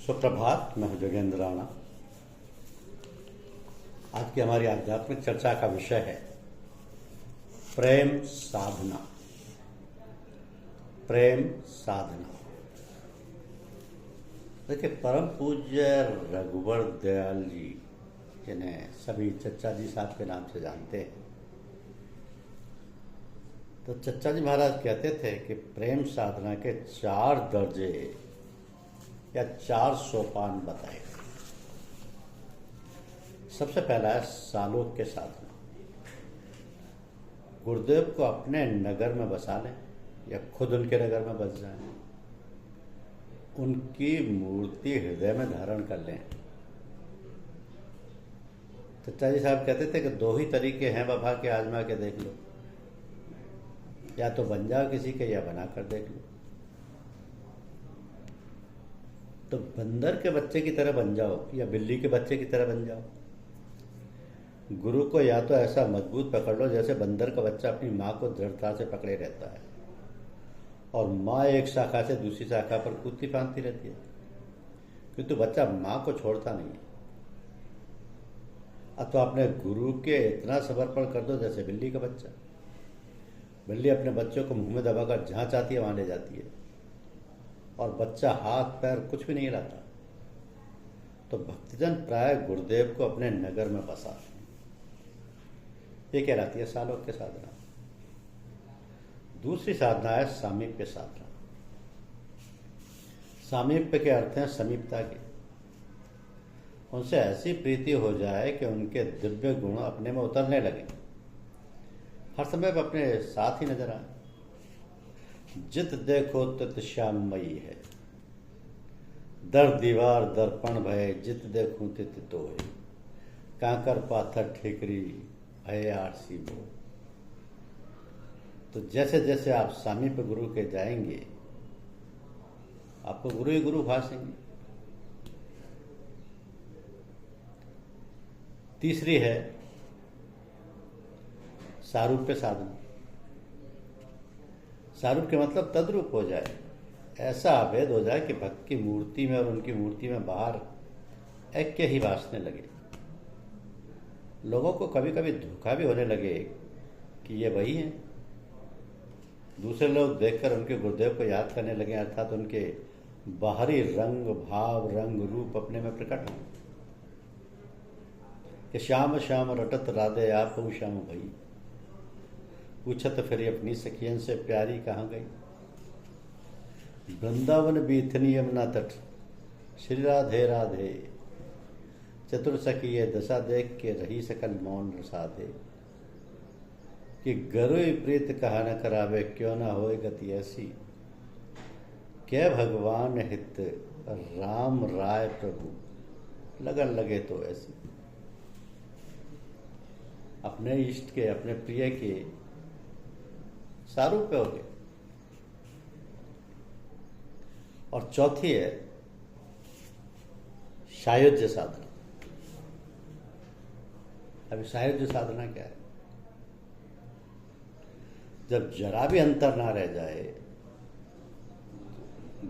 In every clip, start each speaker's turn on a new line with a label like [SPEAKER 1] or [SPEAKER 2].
[SPEAKER 1] सुप्रभात। मैं हूं जोगेंद्र राणा। आज की हमारी आध्यात्मिक चर्चा का विषय है प्रेम साधना। प्रेम साधना। देखिए, परम पूज्य रघुवर दयाल जी, जिन्हें सभी चच्चा जी साहब के नाम से जानते हैं, तो चच्चा जी महाराज कहते थे कि प्रेम साधना के 4 दर्जे या 4 सोपान बताए। सबसे पहला है सालोक्य साधना। गुरुदेव को अपने नगर में बसा लें या खुद उनके नगर में बस जाएं, उनकी मूर्ति हृदय में धारण कर लें। चच्चा जी साहब कहते थे कि 2 ही तरीके हैं वफा के, आजमा के देख लो। या तो बन जाओ किसी के या बना कर देख लो। तो बंदर के बच्चे की तरह बन जाओ या बिल्ली के बच्चे की तरह बन जाओ। गुरु को या तो ऐसा मजबूत पकड़ लो जैसे बंदर का बच्चा अपनी माँ को दृढ़ता से पकड़े रहता है और माँ एक शाखा से दूसरी शाखा पर कूदती फांदती रहती है, किंतु बच्चा माँ को छोड़ता नहीं है। अथवा अपने गुरु के इतना समर्पण कर दो जैसे बिल्ली का बच्चा। बिल्ली अपने बच्चों को मुंह में दबाकर जहाँ चाहती है वहाँ ले जाती है और बच्चा हाथ पैर कुछ भी नहीं हिलाता। तो भक्तजन प्राय गुरुदेव को अपने नगर में बसा, ये कहलाती है सालोक्य साधना। दूसरी साधना है सामीप्य साधना। सामीप्य के अर्थ हैं समीपता के। उनसे ऐसी प्रीति हो जाए कि उनके दिव्य गुण अपने में उतरने लगे, हर समय वह अपने साथ ही नजर आए। जित देखो तित श्याममयी है, दर दीवार दर्पण भय, जित देखूं तित तो है, कांकर पाथर ठेकरी भय आरसी बो। तो जैसे जैसे आप सामीप्य गुरु के जाएंगे, आपको गुरु ही गुरु भासेंगे। तीसरी है सारूप्य साधना। सारूप के मतलब तद्रूप हो जाए, ऐसा अभेद हो जाए कि भक्त की मूर्ति में और उनकी मूर्ति में बाहर ऐक्य ही भासने लगे। लोगों को कभी कभी धोखा भी होने लगे कि ये वही हैं। दूसरे लोग देखकर उनके गुरुदेव को याद करने लगे, अर्थात उनके बाहरी रंग भाव रंग रूप अपने में प्रकट हो कि श्याम श्याम रटत राधे आप श्याम भई, पूछत फिर अपनी सखियन से प्यारी कहाँ गई। वृंदावन बीथनी यमुना तट, श्री राधे राधे, चतुर सखी ये दशा देख के रही सकल मौन रसाधे। कि गरुई प्रीत कहा न करावे, क्यों ना होए गति ऐसी, क्या भगवान हित राम राय प्रभु, लगन लगे तो ऐसी। अपने इष्ट के, अपने प्रिय के सारूप्य हो गए। और चौथी है सायुज्य साधना। अभी सायुज्य साधना क्या है? जब जरा भी अंतर ना रह जाए,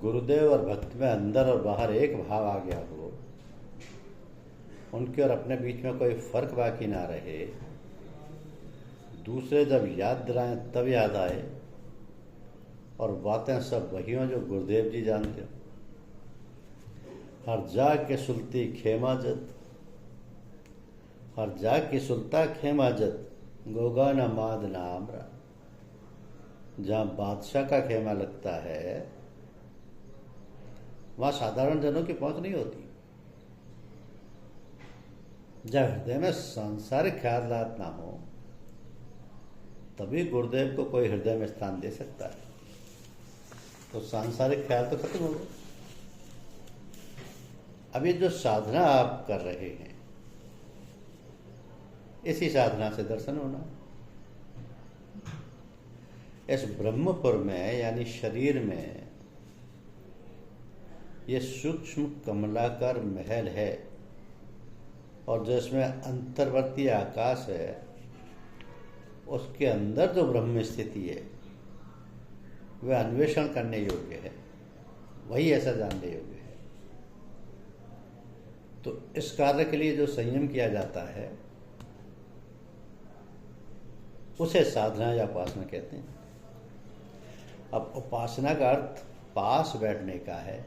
[SPEAKER 1] गुरुदेव और भक्त में अंदर और बाहर एक भाव आ गया हो, उनके और अपने बीच में कोई फर्क बाकी ना रहे, दूसरे जब याद दिलाएं तब याद आए और बातें सब वही हों जो गुरुदेव जी जानते हो। हर जाग के सुलती खेमाजत, हर जाग की सुलता खेमाजत, गोगाना माद नामरा। जहाँ बादशाह का खेमा लगता है वहाँ साधारण जनों की पहुंच नहीं होती। जब हृदय में सांसारिक ख्यालात ना हो तभी गुरुदेव को कोई हृदय में स्थान दे सकता है। तो सांसारिक ख्याल तो खत्म हो गए। अब ये जो साधना आप कर रहे हैं, इसी साधना से दर्शन होना। इस ब्रह्मपुर में यानी शरीर में ये सूक्ष्म कमलाकार महल है और जो इसमें अंतर्वर्ती आकाश है, उसके अंदर जो ब्रह्म स्थिति है वह अन्वेषण करने योग्य है, वही ऐसा जानने योग्य है। तो इस कार्य के लिए जो संयम किया जाता है उसे साधना या उपासना कहते हैं। अब उपासना का अर्थ पास बैठने का है।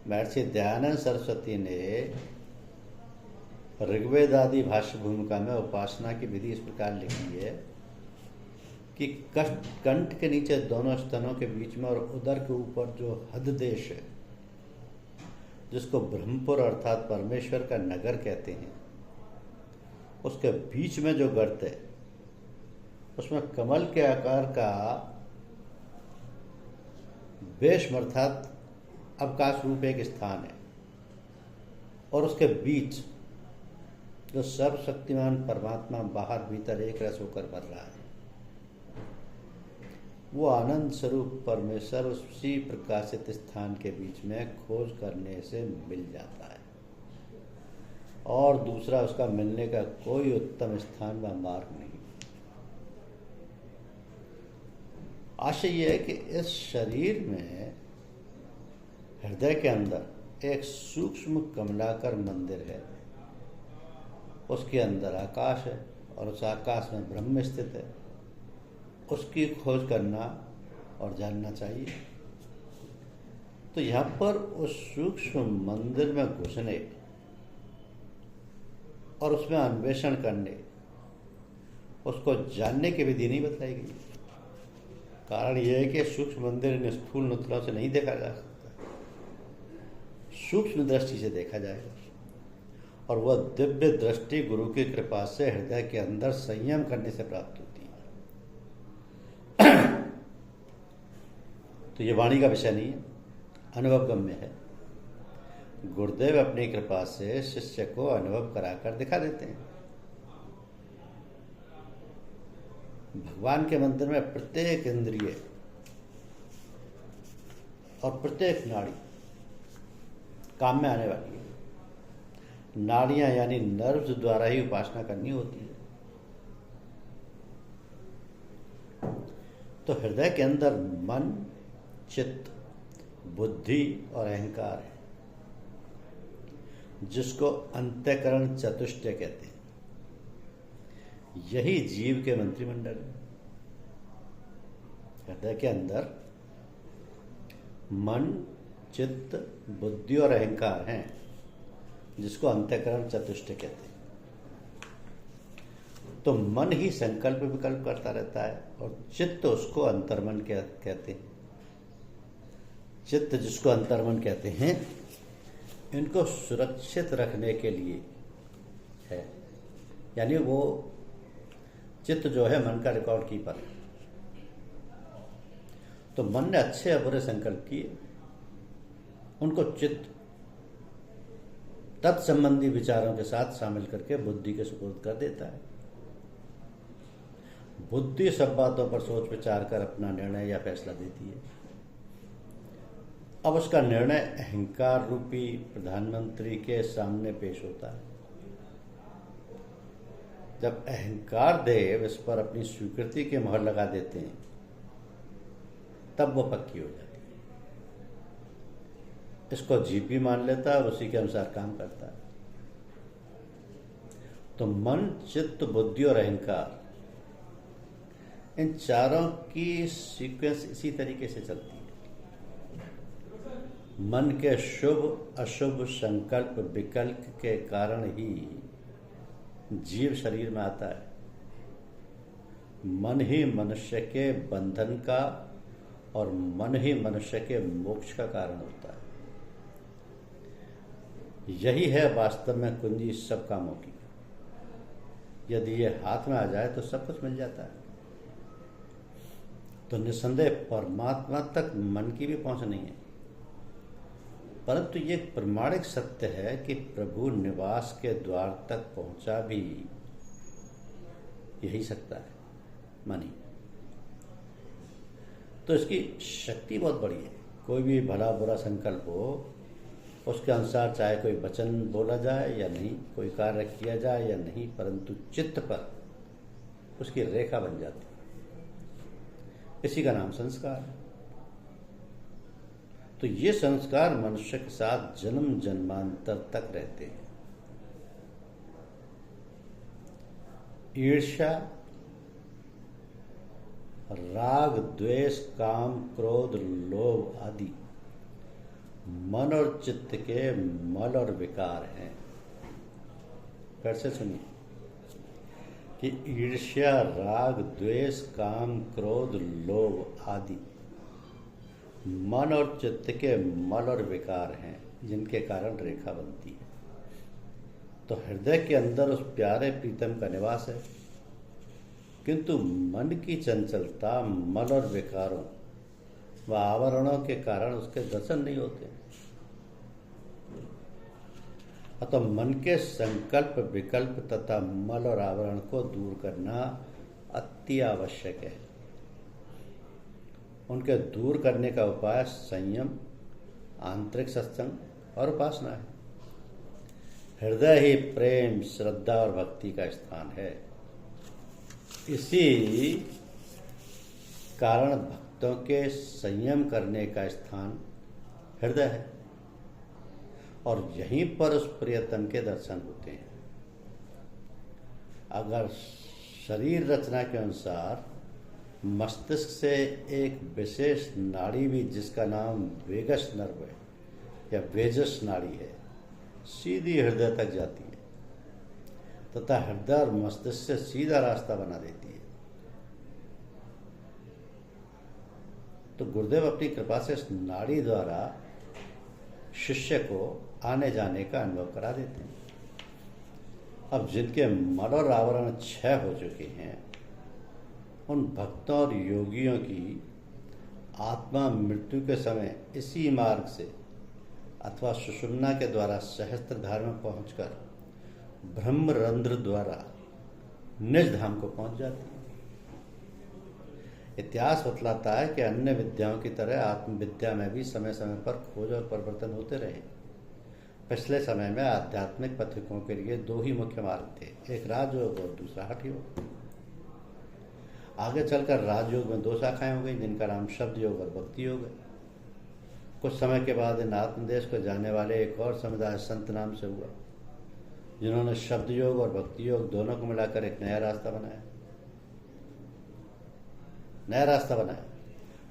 [SPEAKER 1] महर्षि दयानंद सरस्वती ने ऋग्वेद आदि भाष्य भूमिका में उपासना की विधि इस प्रकार लिखी है कि कंठ के नीचे दोनों स्तनों के बीच में और उदर के ऊपर जो हद देश है, जिसको ब्रह्मपुर अर्थात परमेश्वर का नगर कहते हैं, उसके बीच में जो गर्त है उसमें कमल के आकार का बेशम अर्थात अवकाश रूप एक स्थान है और उसके बीच जो सर्वशक्तिमान परमात्मा बाहर भीतर एक रस होकर भर रहा है, वो आनंद स्वरूप परमेश्वर उसी प्रकाशित स्थान के बीच में खोज करने से मिल जाता है और दूसरा उसका मिलने का कोई उत्तम स्थान व मार्ग नहीं। आशय यह है कि इस शरीर में हृदय के अंदर एक सूक्ष्म कमलाकर मंदिर है, उसके अंदर आकाश है और उस आकाश में ब्रह्म स्थित है। उसकी खोज करना और जानना चाहिए। तो यहाँ पर उस सूक्ष्म मंदिर में घुसने और उसमें अन्वेषण करने, उसको जानने की विधि नहीं बताई गई। कारण यह है कि सूक्ष्म मंदिर इन स्थूल नेत्रों से नहीं देखा जा सकता, सूक्ष्म दृष्टि से देखा जाएगा और वह दिव्य दृष्टि गुरु की कृपा से हृदय के अंदर संयम करने से प्राप्त होती है। तो ये वाणी का विषय नहीं है, अनुभवगम्य है। गुरुदेव अपनी कृपा से शिष्य को अनुभव कराकर दिखा देते हैं। भगवान के मंदिर में प्रत्येक इंद्रिय और प्रत्येक नाड़ी काम में आने वाली है। नाड़ियां यानी नर्व्स द्वारा ही उपासना करनी होती है। तो हृदय के अंदर मन, चित्त, बुद्धि और अहंकार है, जिसको अंतःकरण चतुष्टय कहते हैं। यही जीव के मंत्रिमंडल है। हृदय के अंदर मन, चित्त, बुद्धि और अहंकार हैं, जिसको अंतःकरण चतुष्टय कहते हैं। तो मन ही संकल्प विकल्प करता रहता है और चित्त उसको अंतर्मन कहते हैं। चित्त जिसको अंतर्मन कहते हैं, इनको सुरक्षित रखने के लिए है। यानी वो चित्त जो है मन का रिकॉर्ड कीपर है। तो मन ने अच्छे या बुरे संकल्प किए, उनको चित्त तत्संबंधी विचारों के साथ शामिल करके बुद्धि के सुपुर्द कर देता है। बुद्धि सब बातों पर सोच विचार कर अपना निर्णय या फैसला देती है। अब उसका निर्णय अहंकार रूपी प्रधानमंत्री के सामने पेश होता है। जब अहंकार देव इस पर अपनी स्वीकृति की मोहर लगा देते हैं, तब वो पक्की हो जाती है। इसको जीपी मान लेता है और उसी के अनुसार काम करता है। तो मन, चित्त, बुद्धि और अहंकार, इन चारों की सीक्वेंस इसी तरीके से चलती है। मन के शुभ अशुभ संकल्प विकल्प के कारण ही जीव शरीर में आता है। मन ही मनुष्य के बंधन का और मन ही मनुष्य के मोक्ष का कारण होता है। यही है वास्तव में कुंजी सब कामों की। यदि ये हाथ में आ जाए तो सब कुछ मिल जाता है। तो निसंदेह परमात्मा तक मन की भी पहुंच नहीं है, परंतु ये प्रमाणिक सत्य है कि प्रभु निवास के द्वार तक पहुंचा भी यही सकता है, मन ही। तो इसकी शक्ति बहुत बड़ी है। कोई भी भला बुरा संकल्प हो, उसके अनुसार चाहे कोई वचन बोला जाए या नहीं, कोई कार्य किया जाए या नहीं, परंतु चित्त पर उसकी रेखा बन जाती है। इसी का नाम संस्कार है। तो ये संस्कार मनुष्य के साथ जन्म जन्मांतर तक रहते हैं। ईर्ष्या, राग, द्वेष, काम, क्रोध, लोभ आदि मन और चित्त के मल और विकार हैं। फिर से सुनिए कि ईर्ष्या, राग, द्वेष, काम, क्रोध, लोभ आदि मन और चित्त के मल और विकार हैं, जिनके कारण रेखा बनती है। तो हृदय के अंदर उस प्यारे प्रीतम का निवास है, किंतु मन की चंचलता, मल और विकारों व आवरणों के कारण उसके दर्शन नहीं होते। अतः मन के संकल्प, विकल्प तथा मल और आवरण को दूर करना अति आवश्यक है। उनके दूर करने का उपाय संयम, आंतरिक सत्संग और उपासना है। हृदय ही प्रेम, श्रद्धा और भक्ति का स्थान है। इसी कारण भक्तों के संयम करने का स्थान हृदय है और यहीं पर उस प्रियतम के दर्शन होते हैं। अगर शरीर रचना के अनुसार मस्तिष्क से एक विशेष नाड़ी भी, जिसका नाम वेगस नर्व है या वेजस नाड़ी है, सीधी हृदय तक जाती है तथा हृदय और मस्तिष्क से सीधा रास्ता बना देती है, तो गुरुदेव अपनी कृपा से इस नाड़ी द्वारा शिष्य को आने जाने का अनुभव करा देते हैं। अब जिनके मल और आवरण क्षय हो चुके हैं, उन भक्तों और योगियों की आत्मा मृत्यु के समय इसी मार्ग से अथवा सुषुम्ना के द्वारा सहस्त्रधार में पहुंचकर ब्रह्मरंध्र द्वारा निज धाम को पहुंच जाती है। इतिहास बतलाता है कि अन्य विद्याओं की तरह आत्मविद्या में भी समय समय पर खोज और परिवर्तन होते रहे। पिछले समय में आध्यात्मिक पथिकों के लिए दो ही मुख्य मार्ग थे, एक राजयोग और दूसरा हठ योग। आगे चलकर राजयोग में दो शाखाएं हो गई, जिनका नाम शब्द योग और भक्ति योग है। कुछ समय के बाद इन आत्मदेश को जाने वाले एक और समुदाय संत नाम से हुआ, जिन्होंने शब्द योग और भक्ति योग दोनों को मिलाकर एक नया रास्ता बनाया।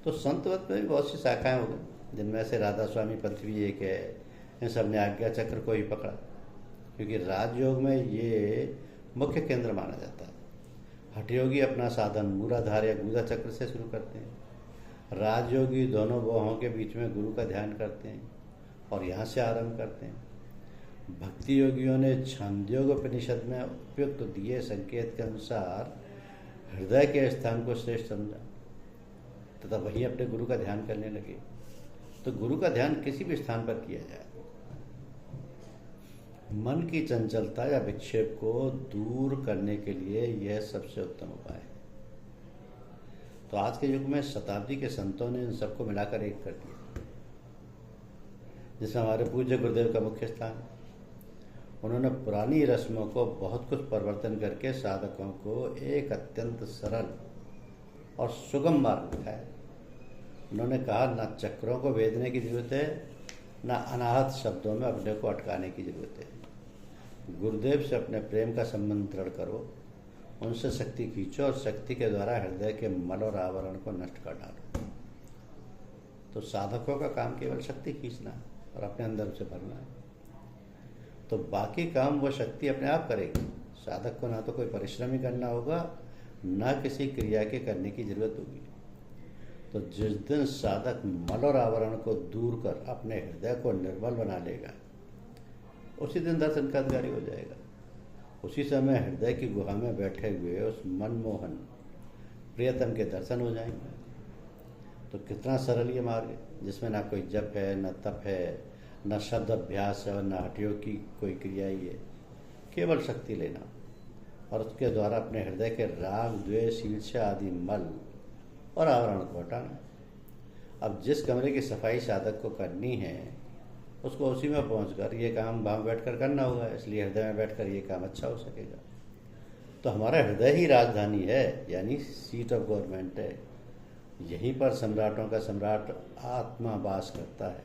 [SPEAKER 1] तो संतवत में भी बहुत सी शाखाएं हो गई, जिनमें से राधा स्वामी पंथ भी एक है। इन सब ने आज्ञा चक्र को ही पकड़ा, क्योंकि राजयोग में ये मुख्य केंद्र माना जाता है। हठयोगी अपना साधन मूलाधार या गुदा चक्र से शुरू करते हैं। राजयोगी दोनों बाहों के बीच में गुरु का ध्यान करते हैं और यहाँ से आरंभ करते हैं। भक्ति योगियों ने छांदोग्य उपनिषद में उपयुक्त दिए संकेत के अनुसार हृदय के स्थान को श्रेष्ठ समझा तथा वहीं अपने गुरु का ध्यान करने लगे। तो गुरु का ध्यान किसी भी स्थान पर किया जाए, मन की चंचलता या विक्षेप को दूर करने के लिए यह सबसे उत्तम उपाय है। तो आज के युग में शताब्दी के संतों ने इन सबको मिलाकर एक कर दिया, जिसमें हमारे पूज्य गुरुदेव का मुख्य स्थान। उन्होंने पुरानी रस्मों को बहुत कुछ परिवर्तन करके साधकों को एक अत्यंत सरल और सुगम मार्ग दिखाया। उन्होंने कहा, न चक्रों को वेदने की जरूरत है, न अनाहत शब्दों में अपने को अटकाने की जरूरत है। गुरुदेव से अपने प्रेम का संबंध दृढ़ करो, उनसे शक्ति खींचो और शक्ति के द्वारा हृदय के मल और आवरण को नष्ट कर डालो। तो साधकों का काम केवल शक्ति खींचना और अपने अंदर उसे भरना है, तो बाकी काम वो शक्ति अपने आप करेगी। साधक को ना तो कोई परिश्रम ही करना होगा, ना किसी क्रिया के करने की जरूरत होगी। तो जिस दिन साधक मल और आवरण को दूर कर अपने हृदय को निर्मल बना लेगा, उसी दिन दर्शन का अधिकारी हो जाएगा। उसी समय हृदय की गुहा में बैठे हुए उस मनमोहन प्रियतम के दर्शन हो जाएंगे। तो कितना सरल ये मार्ग है, जिसमें ना कोई जप है, न तप है, न शब्द अभ्यास है और न हठयोग की कोई क्रिया ही है। केवल शक्ति लेना और उसके द्वारा अपने हृदय के राग, द्वेष, ईर्ष्या आदि मल और आवरण को हटाना। अब जिस कमरे की सफाई साधक को करनी है, उसको उसी में पहुंचकर ये काम वहाँ बैठकर करना होगा, इसलिए हृदय में बैठकर ये काम अच्छा हो सकेगा। तो हमारा हृदय ही राजधानी है, यानी सीट ऑफ गवर्नमेंट है। यहीं पर सम्राटों का सम्राट आत्मा वास करता है।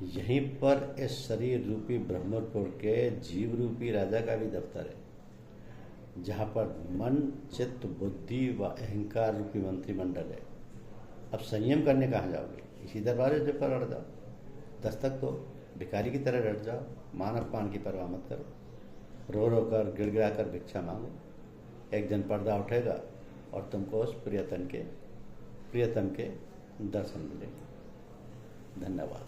[SPEAKER 1] यहीं पर इस शरीर रूपी ब्रह्मपुर के जीव रूपी राजा का भी दफ्तर है, जहाँ पर मन, चित्त, बुद्धि व अहंकार रूपी मंत्रिमंडल है। अब संयम करने कहाँ जाओगे? इसी दरवाजे पर अड़ जाओ, दस्तक दो, भिखारी की तरह रट जाओ, मान अपमान की परवाह मत करो, रो रो कर गिड़गिड़ा कर भिक्षा मांगो। एक दिन पर्दा उठेगा और तुमको उस प्रियतम के दर्शन मिलेंगे। धन्यवाद।